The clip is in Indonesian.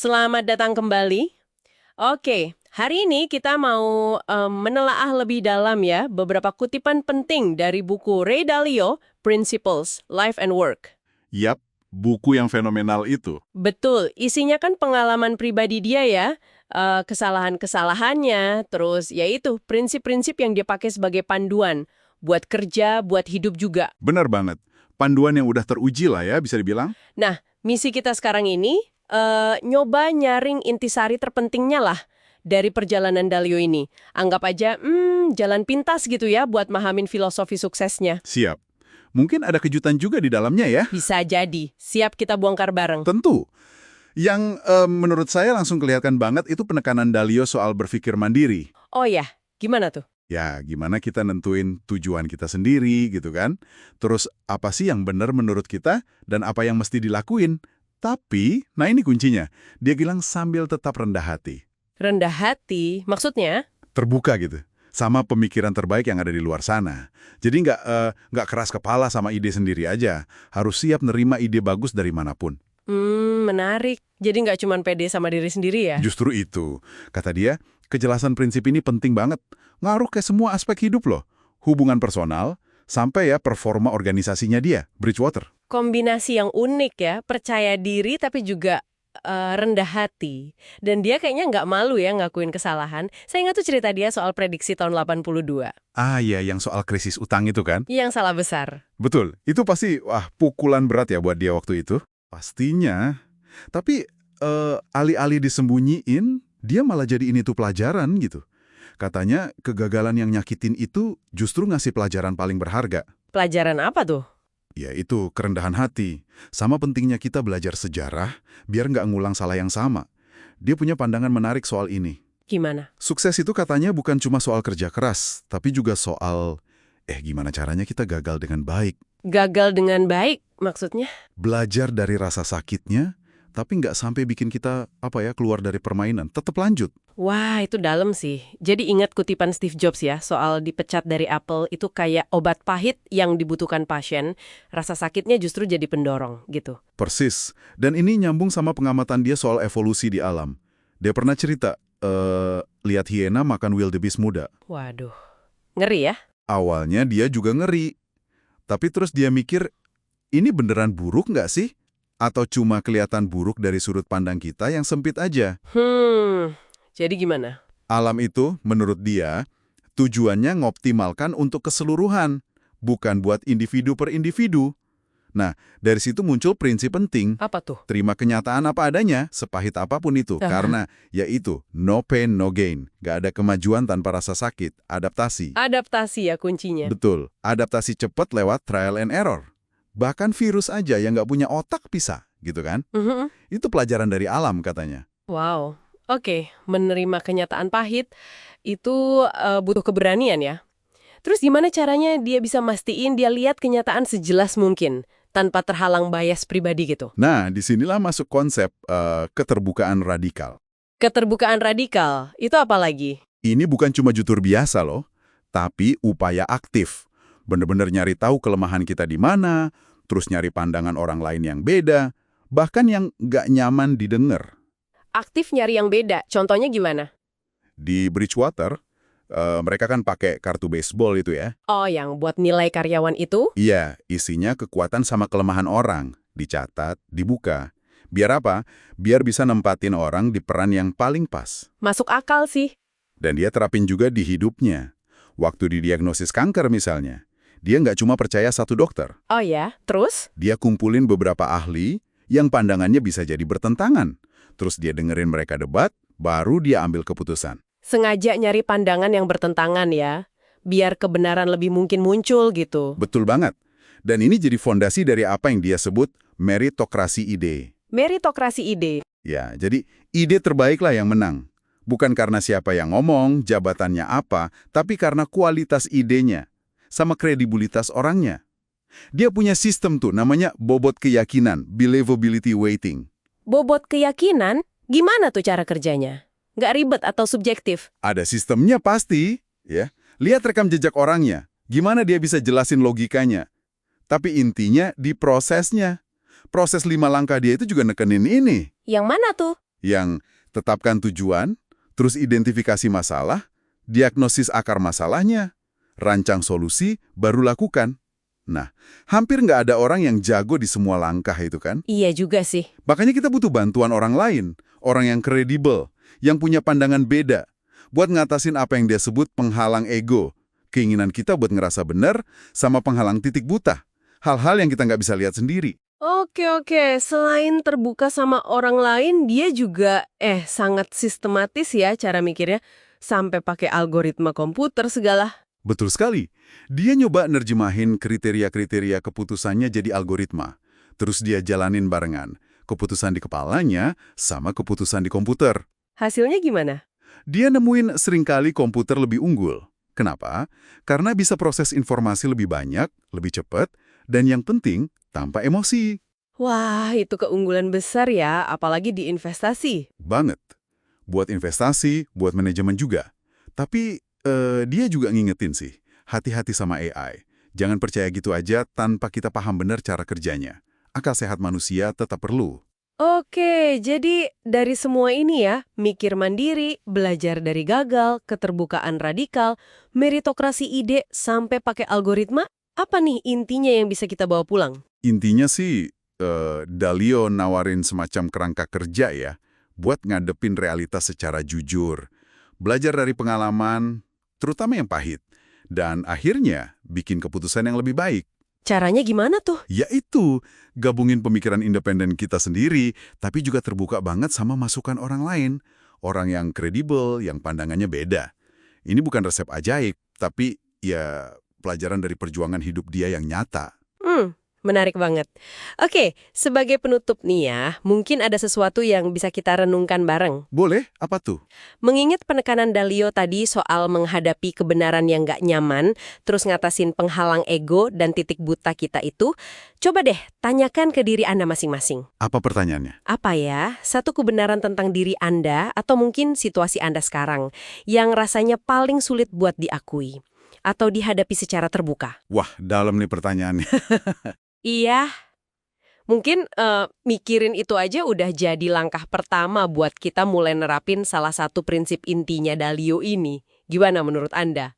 Selamat datang kembali. Oke, hari ini kita mau menelaah lebih dalam ya beberapa kutipan penting dari buku Ray Dalio, Principles, Life and Work. Yap, buku yang fenomenal itu. Betul, isinya kan pengalaman pribadi dia ya, kesalahan-kesalahannya, terus yaitu prinsip-prinsip yang dia pakai sebagai panduan buat kerja, buat hidup juga. Benar banget. Panduan yang udah teruji lah ya, bisa dibilang. Nah, misi kita sekarang ini nyoba nyaring intisari terpentingnya lah dari perjalanan Dalio ini. Anggap aja, jalan pintas gitu ya buat mahamin filosofi suksesnya. Siap. Mungkin ada kejutan juga di dalamnya ya. Bisa jadi. Siap kita bongkar bareng. Tentu. Yang menurut saya langsung kelihatan banget itu penekanan Dalio soal berpikir mandiri. Oh ya, gimana tuh? Ya, gimana kita nentuin tujuan kita sendiri gitu kan. Terus apa sih yang benar menurut kita dan apa yang mesti dilakuin. Tapi, nah ini kuncinya, dia bilang sambil tetap rendah hati. Rendah hati, maksudnya? Terbuka gitu, sama pemikiran terbaik yang ada di luar sana. Jadi nggak keras kepala sama ide sendiri aja, harus siap nerima ide bagus dari manapun. Menarik. Jadi nggak cuma pede sama diri sendiri ya? Justru itu, kata dia, kejelasan prinsip ini penting banget, ngaruh ke semua aspek hidup loh, hubungan personal, sampai ya performa organisasinya dia, Bridgewater. Kombinasi yang unik ya, percaya diri tapi juga rendah hati. Dan dia kayaknya nggak malu ya ngakuin kesalahan. Saya ingat tuh cerita dia soal prediksi tahun 82. Ah ya, yang soal krisis utang itu kan? Yang salah besar. Betul, itu pasti pukulan berat ya buat dia waktu itu. Pastinya. Tapi alih-alih disembunyiin, dia malah jadi ini tuh pelajaran gitu. Katanya kegagalan yang nyakitin itu justru ngasih pelajaran paling berharga. Pelajaran apa tuh? Yaitu kerendahan hati. Sama pentingnya kita belajar sejarah, biar nggak ngulang salah yang sama. Dia punya pandangan menarik soal ini. Gimana? Sukses itu katanya bukan cuma soal kerja keras, tapi juga soal, gimana caranya kita gagal dengan baik. Gagal dengan baik, maksudnya? Belajar dari rasa sakitnya, tapi nggak sampai bikin kita, keluar dari permainan. Tetap lanjut. Wah, itu dalam sih. Jadi ingat kutipan Steve Jobs ya, soal dipecat dari Apple itu kayak obat pahit yang dibutuhkan pasien, rasa sakitnya justru jadi pendorong, gitu. Persis. Dan ini nyambung sama pengamatan dia soal evolusi di alam. Dia pernah cerita, lihat hiena makan wildebeest muda. Waduh, ngeri ya? Awalnya dia juga ngeri. Tapi terus dia mikir, ini beneran buruk nggak sih? Atau cuma kelihatan buruk dari sudut pandang kita yang sempit aja? Jadi gimana? Alam itu, menurut dia, tujuannya ngoptimalkan untuk keseluruhan, bukan buat individu per individu. Nah, dari situ muncul prinsip penting. Apa tuh? Terima kenyataan apa adanya, sepahit apapun itu. Karena, yaitu, no pain, no gain. Gak ada kemajuan tanpa rasa sakit. Adaptasi. Adaptasi ya kuncinya. Betul. Adaptasi cepat lewat trial and error. Bahkan virus aja yang gak punya otak bisa, gitu kan? Itu pelajaran dari alam, katanya. Wow. Oke, menerima kenyataan pahit itu butuh keberanian ya. Terus gimana caranya dia bisa mastiin dia lihat kenyataan sejelas mungkin, tanpa terhalang bias pribadi gitu? Nah, disinilah masuk konsep keterbukaan radikal. Keterbukaan radikal, itu apa lagi? Ini bukan cuma jutur biasa loh, tapi upaya aktif. Bener-bener nyari tahu kelemahan kita di mana, terus nyari pandangan orang lain yang beda, bahkan yang nggak nyaman didengar. Aktif nyari yang beda, contohnya gimana? Di Bridgewater, mereka kan pakai kartu baseball itu ya. Oh, yang buat nilai karyawan itu? Iya, isinya kekuatan sama kelemahan orang. Dicatat, dibuka. Biar apa? Biar bisa nempatin orang di peran yang paling pas. Masuk akal sih. Dan dia terapin juga di hidupnya. Waktu didiagnosis kanker misalnya, dia nggak cuma percaya satu dokter. Oh ya, terus? Dia kumpulin beberapa ahli yang pandangannya bisa jadi bertentangan. Terus dia dengerin mereka debat, baru dia ambil keputusan. Sengaja nyari pandangan yang bertentangan ya, biar kebenaran lebih mungkin muncul gitu. Betul banget. Dan ini jadi fondasi dari apa yang dia sebut meritokrasi ide. Meritokrasi ide. Ya, jadi ide terbaiklah yang menang. Bukan karena siapa yang ngomong, jabatannya apa, tapi karena kualitas idenya, sama kredibilitas orangnya. Dia punya sistem tuh, namanya bobot keyakinan, believability weighting. Bobot keyakinan, gimana tuh cara kerjanya? Nggak ribet atau subjektif? Ada sistemnya pasti, ya. Lihat rekam jejak orangnya, gimana dia bisa jelasin logikanya. Tapi intinya di prosesnya. Proses 5 langkah dia itu juga nekenin ini. Yang mana tuh? yang tetapkan tujuan, terus identifikasi masalah, diagnosis akar masalahnya, rancang solusi, baru lakukan. Nah, hampir nggak ada orang yang jago di semua langkah itu kan? Iya juga sih. Makanya kita butuh bantuan orang lain, orang yang kredibel, yang punya pandangan beda, buat ngatasin apa yang dia sebut penghalang ego, keinginan kita buat ngerasa benar, sama penghalang titik buta, hal-hal yang kita nggak bisa lihat sendiri. Oke. Selain terbuka sama orang lain, dia juga sangat sistematis ya cara mikirnya. Sampai pakai algoritma komputer segala. Betul sekali. Dia nyoba nerjemahin kriteria-kriteria keputusannya jadi algoritma. Terus dia jalanin barengan. Keputusan di kepalanya sama keputusan di komputer. Hasilnya gimana? Dia nemuin seringkali komputer lebih unggul. Kenapa? Karena bisa proses informasi lebih banyak, lebih cepat, dan yang penting, tanpa emosi. Wah, itu keunggulan besar ya, apalagi di investasi. Banget. Buat investasi, buat manajemen juga. Tapi dia juga ngingetin sih, hati-hati sama AI. Jangan percaya gitu aja tanpa kita paham benar cara kerjanya. Akal sehat manusia tetap perlu. Oke, jadi dari semua ini ya, mikir mandiri, belajar dari gagal, keterbukaan radikal, meritokrasi ide, sampai pakai algoritma, apa nih intinya yang bisa kita bawa pulang? Intinya sih, Dalio nawarin semacam kerangka kerja ya, buat ngadepin realitas secara jujur. Belajar dari pengalaman, terutama yang pahit. Dan akhirnya, bikin keputusan yang lebih baik. Caranya gimana tuh? Yaitu, gabungin pemikiran independen kita sendiri, tapi juga terbuka banget sama masukan orang lain. Orang yang kredibel, yang pandangannya beda. Ini bukan resep ajaib, tapi ya pelajaran dari perjuangan hidup dia yang nyata. Menarik banget. Oke, sebagai penutup nih ya, mungkin ada sesuatu yang bisa kita renungkan bareng. Boleh? Apa tuh? Mengingat penekanan Dalio tadi soal menghadapi kebenaran yang nggak nyaman, terus ngatasin penghalang ego dan titik buta kita itu, coba deh tanyakan ke diri Anda masing-masing. Apa pertanyaannya? Apa ya, satu kebenaran tentang diri Anda atau mungkin situasi Anda sekarang yang rasanya paling sulit buat diakui atau dihadapi secara terbuka? Wah, dalam nih pertanyaannya. Iya, mungkin mikirin itu aja udah jadi langkah pertama buat kita mulai nerapin salah satu prinsip intinya Dalio ini. Gimana menurut Anda?